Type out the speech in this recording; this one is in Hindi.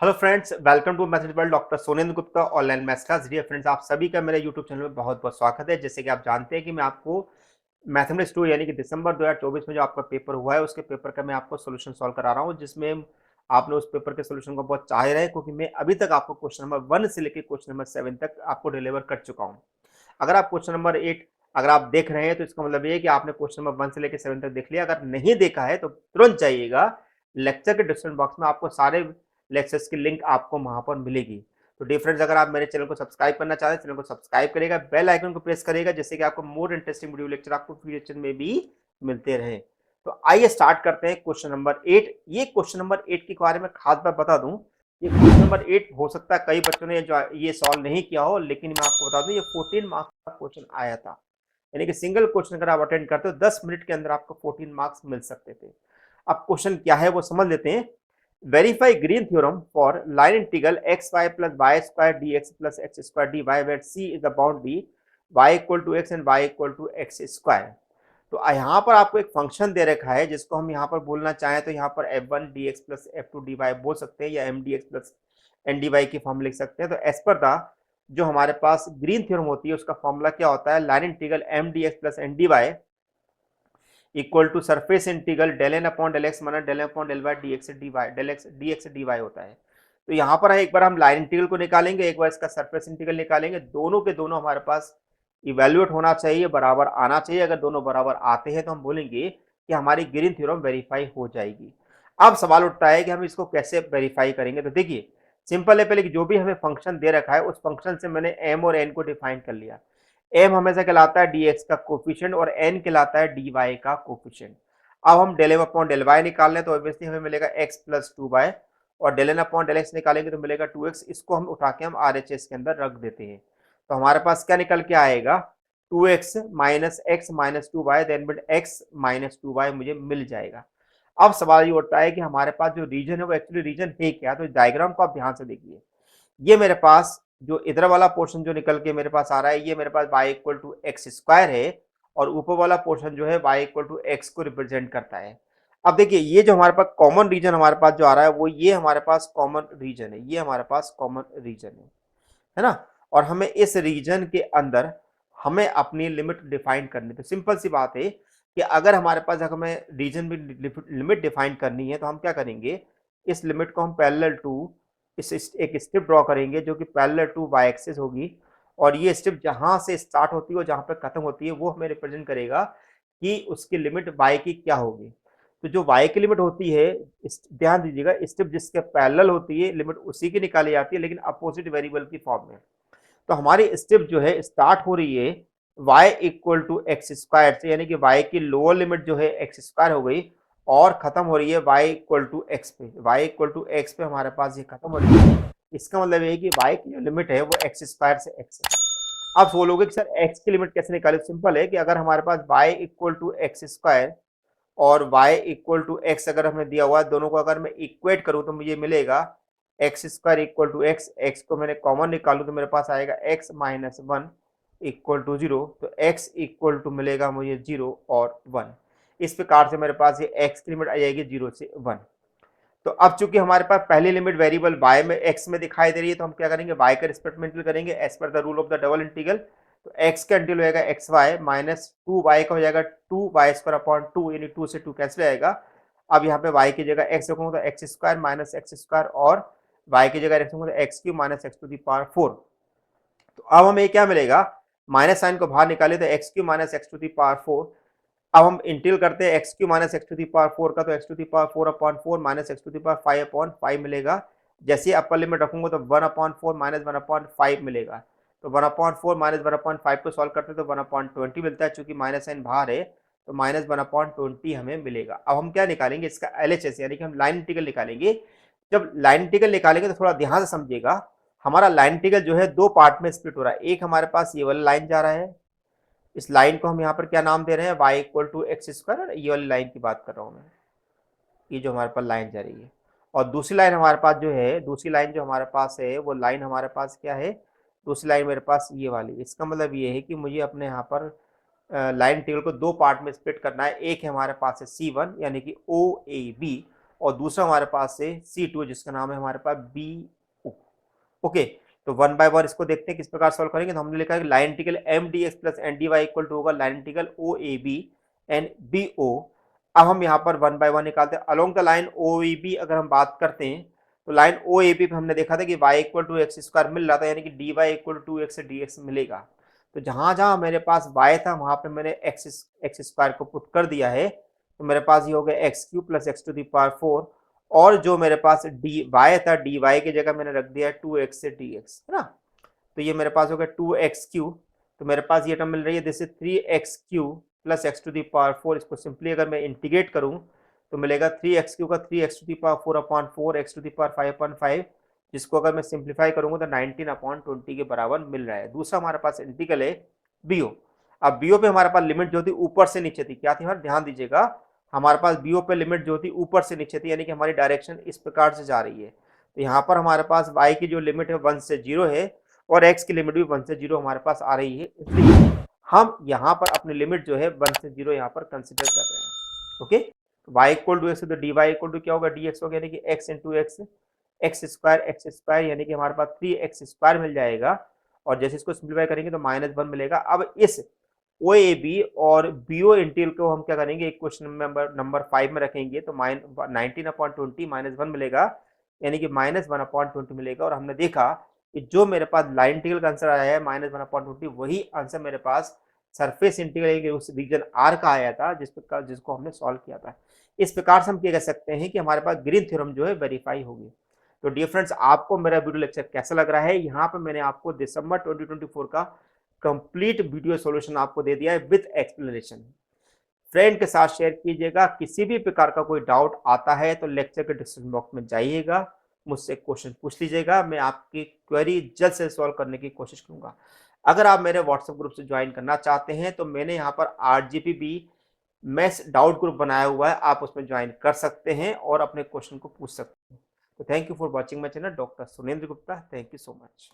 Hello friends, welcome to maths world. Doctor Sonendra Gupta online maths class. Dear friends, आप सभी का मेरे यूट्यूब चैनल में बहुत बहुत स्वागत है। जैसे कि आप जानते हैं कि मैं आपको मैथमेटिक्स 2 यानी कि दिसंबर 2024 में जो आपका पेपर हुआ है उसके पेपर का मैं आपको सोल्यूशन सॉल्व करा रहा हूँ, जिसमें आपने उस पेपर के सोल्यूशन को बहुत चाह रहे हैं, क्योंकि मैं अभी तक आपको क्वेश्चन नंबर 1 से लेकर क्वेश्चन नंबर 7 तक आपको डिलीवर कर चुका हूँ। अगर आप क्वेश्चन नंबर 8 अगर आप देख रहे हैं तो इसका मतलब ये है कि आपने क्वेश्चन नंबर 1 से लेकर 7 तक देख लिया। अगर नहीं देखा है तो तुरंत जाइएगा लेक्चर के डिस्क्रिप्शन बॉक्स में, आपको सारे लेक्चर्स की लिंक आपको वहां पर मिलेगी। तो डियर फ्रेंड्स, अगर आप मेरे चैनल को सब्सक्राइब करना चाहते हैं, चैनल को सब्सक्राइब करेगा, बेल आइकन को प्रेस करेगा, जिससे कि आपको मोर इंटरेस्टिंग वीडियो लेक्चर आपको फ्यूचर में भी मिलते रहे। तो आइए स्टार्ट करते हैं क्वेश्चन नंबर 8। ये क्वेश्चन नंबर 8 के बारे में खास बात बता दूं, ये क्वेश्चन नंबर 8 हो सकता है कई बच्चों ने जो ये सॉल्व नहीं किया हो, लेकिन मैं आपको बता दूं ये 14 मार्क्स का क्वेश्चन आया था। यानी कि सिंगल क्वेश्चन अगर आप अटेंड करते हो 10 मिनट के अंदर आपको 14 मार्क्स मिल सकते थे। अब क्वेश्चन क्या है वो समझ लेते हैं। Verify Green theorem for line integral x y plus y square d x plus x square d y where c is the boundary y equal to x and y equal to x square. तो यहाँ पर आपको एक फंक्शन दे रखा है जिसको हम यहाँ पर बोलना चाहें तो यहाँ पर f1 dx plus f2 dy बोल सकते हैं, या m dx plus n dy की फॉर्म लिख सकते हैं। तो एज पर द जो हमारे पास ग्रीन थ्योरम होती है उसका फॉर्मूला क्या होता है, line integral m dx plus n dy equal to surface integral del n upon del x minus del n upon del y d x d y del x d x d y होता है। तो यहाँ पर एक बार हम लाइन इंटीग्रल को निकालेंगे, एक बार इसका सरफेस इंटीग्रल निकालेंगे। दोनों के दोनों हमारे पास इवेल्युएट होना चाहिए, बराबर आना चाहिए। अगर दोनों बराबर आते हैं तो हम बोलेंगे कि हमारी ग्रीन थ्योरम वेरीफाई हो जाएगी। अब सवाल उठता है कि हम इसको कैसे वेरीफाई करेंगे। तो देखिए सिंपल है, पहले जो भी हमें फंक्शन दे रखा है उस फंक्शन से मैंने एम और एन को डिफाइन कर लिया। एम हमेशा कहलाता है dx का कोफिशिएंट और n कहलाता है dy का कोफिशिएंट। अब हम del m upon del y निकाल लें तो ऑब्वियसली हमें मिलेगा x प्लस 2y, और del n upon del x निकालेंगे तो मिलेगा 2x। इसको हम उठा के हम RHS के अंदर रख देते हैं। तो हमारे पास क्या निकल के आएगा, 2x minus x minus 2y, then बिट x माइनस 2y मुझे मिल जाएगा। अब सवाल ये उठता है कि हमारे पास जो रीजन है वो एक्चुअली रीजन है क्या। तो डायग्राम को आप ध्यान से देखिए। ये मेरे पास जो इधर वाला पोर्शन जो निकल के मेरे पास आ रहा है, ये मेरे पास y equal to x square है, और ऊपर वाला पोर्शन जो है y इक्वल टू एक्स को रिप्रेजेंट करता है। अब देखिए ये जो हमारे पास कॉमन रीजन हमारे पास जो आ रहा है वो ये हमारे पास कॉमन रीजन है, ये हमारे पास कॉमन रीजन है ना। और हमें इस रीजन के अंदर हमें अपनी लिमिट डिफाइन करनी। तो सिंपल सी बात है कि अगर हमारे पास अगर हमें रीजन में लिमिट डिफाइन करनी है तो हम क्या करेंगे, इस लिमिट को हम पैरेलल टू इस एक स्ट्रिप ड्रॉ करेंगे जो कि पैरेलल टू वाई एक्सिस होगी, और ये स्ट्रिप जहां से स्टार्ट होती है और जहां पर खत्म होती है वो हमें रिप्रेजेंट करेगा कि उसकी लिमिट y की क्या होगी। तो जो y की लिमिट होती है, ध्यान दीजिएगा, स्ट्रिप जिसके पैरेलल होती है लिमिट उसी की निकाली जाती है, लेकिन अपोजिट वेरिएबल की फॉर्म में। तो हमारी स्टेप जो है स्टार्ट हो रही है y equal to x square से, यानी कि y की लोअर लिमिट जो है एक्स स्क्वायर हो गई, और खत्म हो रही है y इक्वल टू एक्स पे। y इक्वल टू एक्स पे हमारे पास ये खत्म हो रही है। इसका मतलब है कि y की जो लिमिट है वो एक्स स्क्वायर से x है। आप बोलोगे कि सर x की लिमिट कैसे निकाले। सिंपल है कि अगर हमारे पास y equal to x square और y इक्वल टू एक्स अगर हमें दिया हुआ है, दोनों को अगर मैं इक्वेट करूं तो मुझे मिलेगा x square equal to x. X को मैंने कॉमन निकालू तो मेरे पास आएगा एक्स माइनस 1 इक्वल टू 0। तो एक्स इक्वल टू मिलेगा मुझे 0 और 1। इस प्रकार से मेरे पास ये एक्स की लिमिट आ जाएगी 0 से 1। तो अब चूंकि हमारे पास पहली लिमिट वेरिएबल y में एक्स में दिखाई दे रही है तो हम क्या करेंगे, y का रिस्पेक्ट में इंटीग्रल करेंगे as per the rule of the double integral. तो x का इंटीग्रल हो जाएगा एक्स वाई माइनस 2y का हो जाएगा 2y स्क्वायर अपॉन 2, यानी 2 से 2 कैंसिल आएगा। अब यहाँ पे y की जगह x रखूंगा तो x square minus x square, और y की जगह रखूंगा तो x cube minus x to the power 4। तो अब हमें क्या मिलेगा, माइनस साइन को बाहर निकाले तो x cube minus x to the power 4। अब हम इंटीग्रल करते हैं x cube minus x to the power 4 का, तो x to the power 4 upon 4 minus x to the power 5 upon 5 मिलेगा। जैसे ही अपर लिमिट रखूंगा तो 1 अपॉन 4 माइनस 1 अपॉन 5 मिलेगा। तो 1 अपॉन 4 माइनस 1 अपॉन 5 को सॉल्व करते हैं तो 1 अपॉन 20 मिलता है। चूंकि माइनस साइन बाहर है तो माइनस 1 अपॉन 20 हमें मिलेगा। अब हम क्या निकालेंगे, इसका एलएचएस, यानी कि हम लाइन इंटीग्रल निकालेंगे। जब लाइन इंटीग्रल निकालेंगे तो थोड़ा ध्यान से समझिएगा, हमारा लाइन इंटीग्रल जो है दो पार्ट में स्प्लिट हो रहा है। एक हमारे पास ये वाला लाइन जा रहा है, इस लाइन को हम यहाँ पर क्या नाम दे रहे हैं, y equal to x square. ये वाली लाइन की बात कर रहा हूँ मैं, ये जो हमारे पास लाइन जा रही है। और दूसरी लाइन हमारे पास जो है, दूसरी लाइन जो हमारे पास है वो लाइन हमारे पास क्या है, दूसरी लाइन मेरे पास ये वाली। इसका मतलब ये है कि मुझे अपने यहाँ पर लाइन टेबल को दो पार्ट में स्प्लिट करना है। एक है हमारे पास है C1 यानी कि ओ ए बी, और दूसरा हमारे पास है C2 जिसका नाम है हमारे पास BO। ओके, तो वन बाय वन इसको देखते हैं किस प्रकार सॉल्व करेंगे। तो हमने लिखा है line integral MDX plus NDY equal to होगा line integral OAB and BO। अब हम यहाँ पर वन बाय वन निकालते हैं। अलोंग द लाइन OAB अगर हम बात करते हैं तो लाइन OAB पे हमने देखा था कि y equal to x square मिल रहा था, यानी कि dy इक्वल टू 2x से dx मिलेगा। तो जहां जहां मेरे पास y था वहां पे मैंने एक्स स्क्वायर को पुट कर दिया है, तो मेरे पास ये हो गया x cube plus x to the power 4, और जो मेरे पास dy था dy की जगह मैंने रख दिया 2x से dx, है ना। तो ये मेरे पास हो गया 2x क्यूब, तो मेरे पास ये टर्म मिल रही है this is 3x cube plus x to the power 4। इसको सिंपली अगर मैं इंटीग्रेट करूं तो मिलेगा 3x क्यूब का 3x to the power 4 upon 4 x to the power 5 upon 5, जिसको अगर मैं सिंप्लीफाई करूंगा तो 19 अपॉन 20 के बराबर मिल रहा है। दूसरा हमारे पास इंटीग्रल है BO। अब BO पे हमारे पास लिमिट जो थी ऊपर से नीचे थी, क्या थी हमारे, ध्यान दीजिएगा, हमारे पास BO पे लिमिट जो थी ऊपर से नीचे थी, यानी कि हमारी डायरेक्शन इस प्रकार से जा रही है। तो यहाँ पर हमारे पास y की जो लिमिट है 1 से 0 है और x की लिमिट भी 1 से 0 हमारे पास आ रही है, इसलिए हम यहाँ पर अपनी लिमिट जो है 1 से 0 यहाँ पर कंसिडर कर रहे हैं। Okay, y equal to x, तो dy इक्वल टू क्या होगा, dx होगा, यानी कि x इंटू एक्स स्क्वायर यानी कि हमारे पास 3x स्क्वायर मिल जाएगा। और जैसे इसको सिंप्लीफाई करेंगे तो -1 मिलेगा। अब इस OAB और BO इंटीग्रल को हम क्या करेंगे, एक क्वेश्चन नंबर 5 में रखेंगे, तो 19 अपॉन 20 -1 मिलेगा, यानी कि -1 अपॉन 20 मिलेगा। और हमने देखा कि जो मेरे पास लाइन इंटीग्रल का आंसर आया है -1 अपॉन 20, वही आंसर मेरे पास सरफेस इंटीग्रल उस रीजन R का आया था जिसको हमने सॉल्व किया था। इस प्रकार से हम क्या कह सकते हैं कि हमारे पास ग्रीन थ्योरम जो है वेरीफाई होगी। तो डियर फ्रेंड्स, आपको मेरा वीडियो लेक्चर कैसा लग रहा है। यहाँ पे मैंने आपको दिसंबर 2024 का कंप्लीट वीडियो सॉल्यूशन आपको दे दिया है विद एक्सप्लेनेशन। फ्रेंड के साथ शेयर कीजिएगा। किसी भी प्रकार का कोई डाउट आता है तो लेक्चर के डिस्क्रिप्शन बॉक्स में जाइएगा, मुझसे क्वेश्चन पूछ लीजिएगा, मैं आपकी क्वेरी जल्द से सॉल्व करने की कोशिश करूंगा। अगर आप मेरे व्हाट्सएप ग्रुप से ज्वाइन करना चाहते हैं तो मैंने यहाँ पर RGPB मैथ्स डाउट ग्रुप बनाया हुआ है, आप उसमें ज्वाइन कर सकते हैं और अपने क्वेश्चन को पूछ सकते हैं। तो thank you for watching my channel, doctor Sunendra Gupta. Thank you so much.